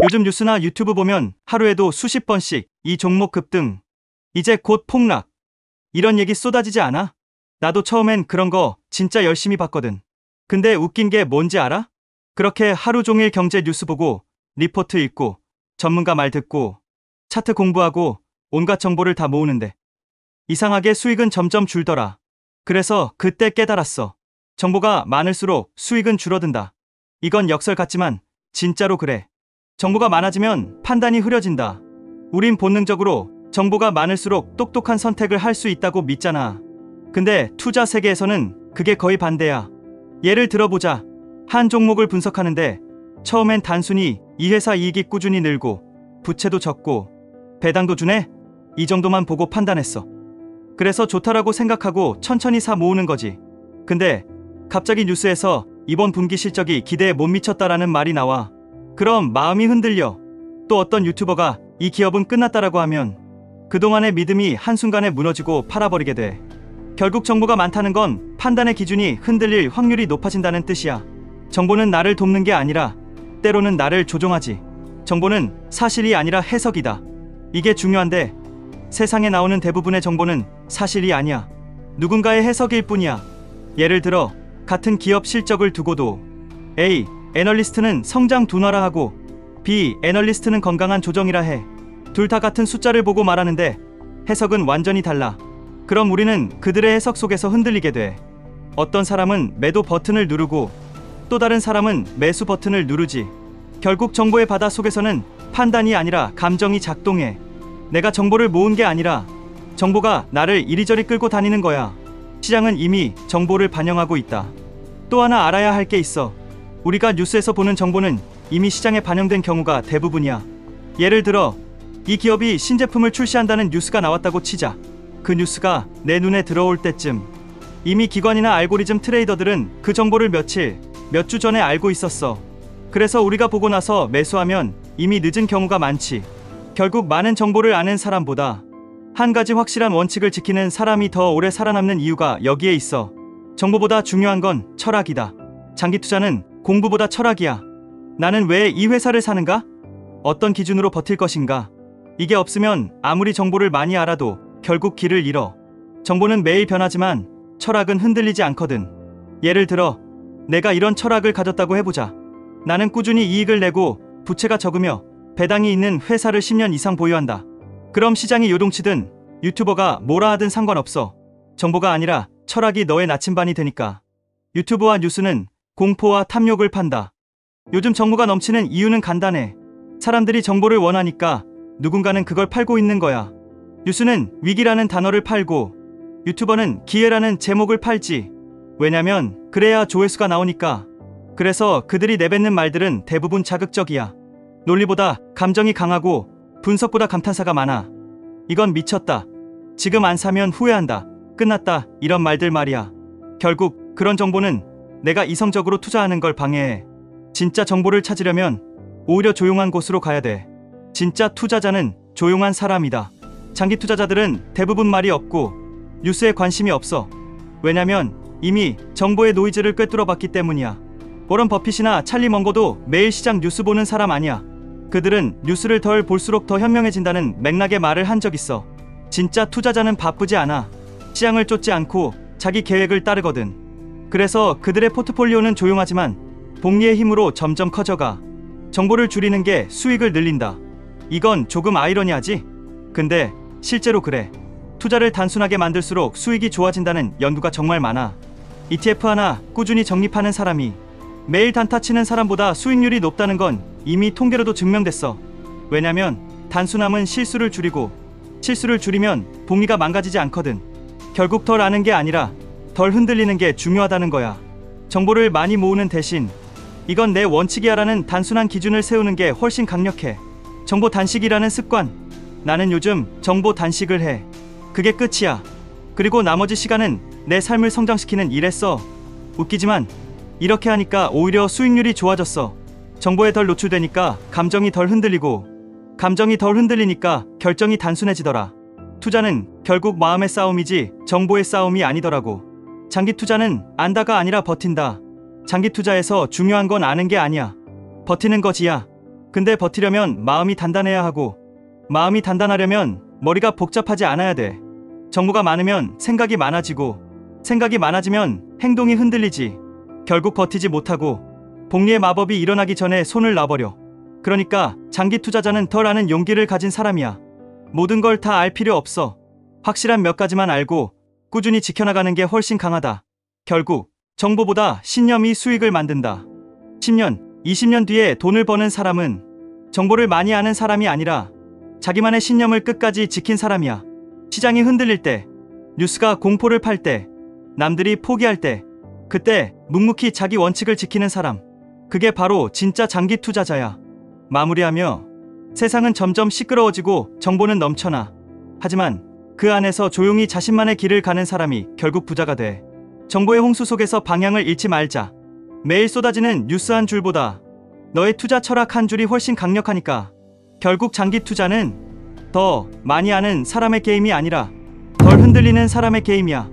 요즘 뉴스나 유튜브 보면 하루에도 수십 번씩 이 종목 급등, 이제 곧 폭락, 이런 얘기 쏟아지지 않아? 나도 처음엔 그런 거 진짜 열심히 봤거든. 근데 웃긴 게 뭔지 알아? 그렇게 하루 종일 경제 뉴스 보고, 리포트 읽고, 전문가 말 듣고, 차트 공부하고, 온갖 정보를 다 모으는데 이상하게 수익은 점점 줄더라. 그래서 그때 깨달았어. 정보가 많을수록 수익은 줄어든다. 이건 역설 같지만 진짜로 그래. 정보가 많아지면 판단이 흐려진다. 우린 본능적으로 정보가 많을수록 똑똑한 선택을 할 수 있다고 믿잖아. 근데 투자 세계에서는 그게 거의 반대야. 예를 들어보자. 한 종목을 분석하는데 처음엔 단순히 이 회사 이익이 꾸준히 늘고 부채도 적고 배당도 주네? 이 정도만 보고 판단했어. 그래서 좋다라고 생각하고 천천히 사 모으는 거지. 근데 갑자기 뉴스에서 이번 분기 실적이 기대에 못 미쳤다라는 말이 나와. 그럼 마음이 흔들려. 또 어떤 유튜버가 이 기업은 끝났다라고 하면 그동안의 믿음이 한순간에 무너지고 팔아버리게 돼. 결국 정보가 많다는 건 판단의 기준이 흔들릴 확률이 높아진다는 뜻이야. 정보는 나를 돕는 게 아니라 때로는 나를 조종하지. 정보는 사실이 아니라 해석이다. 이게 중요한데 세상에 나오는 대부분의 정보는 사실이 아니야. 누군가의 해석일 뿐이야. 예를 들어 같은 기업 실적을 두고도 A. 애널리스트는 성장 둔화라 하고 B. 애널리스트는 건강한 조정이라 해. 둘 다 같은 숫자를 보고 말하는데 해석은 완전히 달라. 그럼 우리는 그들의 해석 속에서 흔들리게 돼. 어떤 사람은 매도 버튼을 누르고 또 다른 사람은 매수 버튼을 누르지. 결국 정보의 바다 속에서는 판단이 아니라 감정이 작동해. 내가 정보를 모은 게 아니라 정보가 나를 이리저리 끌고 다니는 거야. 시장은 이미 정보를 반영하고 있다. 또 하나 알아야 할 게 있어. 우리가 뉴스에서 보는 정보는 이미 시장에 반영된 경우가 대부분이야. 예를 들어 이 기업이 신제품을 출시한다는 뉴스가 나왔다고 치자. 그 뉴스가 내 눈에 들어올 때쯤 이미 기관이나 알고리즘 트레이더들은 그 정보를 며칠, 몇 주 전에 알고 있었어. 그래서 우리가 보고 나서 매수하면 이미 늦은 경우가 많지. 결국 많은 정보를 아는 사람보다 한 가지 확실한 원칙을 지키는 사람이 더 오래 살아남는 이유가 여기에 있어. 정보보다 중요한 건 철학이다. 장기 투자는 공부보다 철학이야. 나는 왜 이 회사를 사는가? 어떤 기준으로 버틸 것인가? 이게 없으면 아무리 정보를 많이 알아도 결국 길을 잃어. 정보는 매일 변하지만 철학은 흔들리지 않거든. 예를 들어 내가 이런 철학을 가졌다고 해보자. 나는 꾸준히 이익을 내고 부채가 적으며 배당이 있는 회사를 10년 이상 보유한다. 그럼 시장이 요동치든 유튜버가 뭐라 하든 상관없어. 정보가 아니라 철학이 너의 나침반이 되니까. 유튜브와 뉴스는 공포와 탐욕을 판다. 요즘 정보가 넘치는 이유는 간단해. 사람들이 정보를 원하니까 누군가는 그걸 팔고 있는 거야. 뉴스는 위기라는 단어를 팔고 유튜버는 기회라는 제목을 팔지. 왜냐면 그래야 조회수가 나오니까. 그래서 그들이 내뱉는 말들은 대부분 자극적이야. 논리보다 감정이 강하고 분석보다 감탄사가 많아. 이건 미쳤다. 지금 안 사면 후회한다. 끝났다. 이런 말들 말이야. 결국 그런 정보는 내가 이성적으로 투자하는 걸 방해해. 진짜 정보를 찾으려면 오히려 조용한 곳으로 가야 돼. 진짜 투자자는 조용한 사람이다. 장기 투자자들은 대부분 말이 없고 뉴스에 관심이 없어. 왜냐면 이미 정보의 노이즈를 꿰뚫어 봤기 때문이야. 워런 버핏이나 찰리 먼거도 매일 시장 뉴스 보는 사람 아니야. 그들은 뉴스를 덜 볼수록 더 현명해진다는 맥락의 말을 한 적 있어. 진짜 투자자는 바쁘지 않아. 시장을 쫓지 않고 자기 계획을 따르거든. 그래서 그들의 포트폴리오는 조용하지만 복리의 힘으로 점점 커져가. 정보를 줄이는 게 수익을 늘린다. 이건 조금 아이러니하지? 근데 실제로 그래. 투자를 단순하게 만들수록 수익이 좋아진다는 연구가 정말 많아. ETF 하나 꾸준히 적립하는 사람이 매일 단타 치는 사람보다 수익률이 높다는 건 이미 통계로도 증명됐어. 왜냐면 단순함은 실수를 줄이고 실수를 줄이면 복리가 망가지지 않거든. 결국 덜 아는 게 아니라 덜 흔들리는 게 중요하다는 거야. 정보를 많이 모으는 대신 이건 내 원칙이야 라는 단순한 기준을 세우는 게 훨씬 강력해. 정보 단식이라는 습관. 나는 요즘 정보 단식을 해. 그게 끝이야. 그리고 나머지 시간은 내 삶을 성장시키는 일에 써. 웃기지만 이렇게 하니까 오히려 수익률이 좋아졌어. 정보에 덜 노출되니까 감정이 덜 흔들리고 감정이 덜 흔들리니까 결정이 단순해지더라. 투자는 결국 마음의 싸움이지 정보의 싸움이 아니더라고. 장기 투자는 안다가 아니라 버틴다. 장기 투자에서 중요한 건 아는 게 아니야. 버티는 거지야. 근데 버티려면 마음이 단단해야 하고, 마음이 단단하려면 머리가 복잡하지 않아야 돼. 정보가 많으면 생각이 많아지고, 생각이 많아지면 행동이 흔들리지. 결국 버티지 못하고 복리의 마법이 일어나기 전에 손을 놔버려. 그러니까 장기 투자자는 덜 아는 용기를 가진 사람이야. 모든 걸 다 알 필요 없어. 확실한 몇 가지만 알고 꾸준히 지켜나가는 게 훨씬 강하다. 결국 정보보다 신념이 수익을 만든다. 10년, 20년 뒤에 돈을 버는 사람은 정보를 많이 아는 사람이 아니라 자기만의 신념을 끝까지 지킨 사람이야. 시장이 흔들릴 때, 뉴스가 공포를 팔 때, 남들이 포기할 때, 그때 묵묵히 자기 원칙을 지키는 사람. 그게 바로 진짜 장기 투자자야. 마무리하며, 세상은 점점 시끄러워지고 정보는 넘쳐나. 하지만 그 안에서 조용히 자신만의 길을 가는 사람이 결국 부자가 돼. 정보의 홍수 속에서 방향을 잃지 말자. 매일 쏟아지는 뉴스 한 줄보다 너의 투자 철학 한 줄이 훨씬 강력하니까. 결국 장기 투자는 더 많이 아는 사람의 게임이 아니라 덜 흔들리는 사람의 게임이야.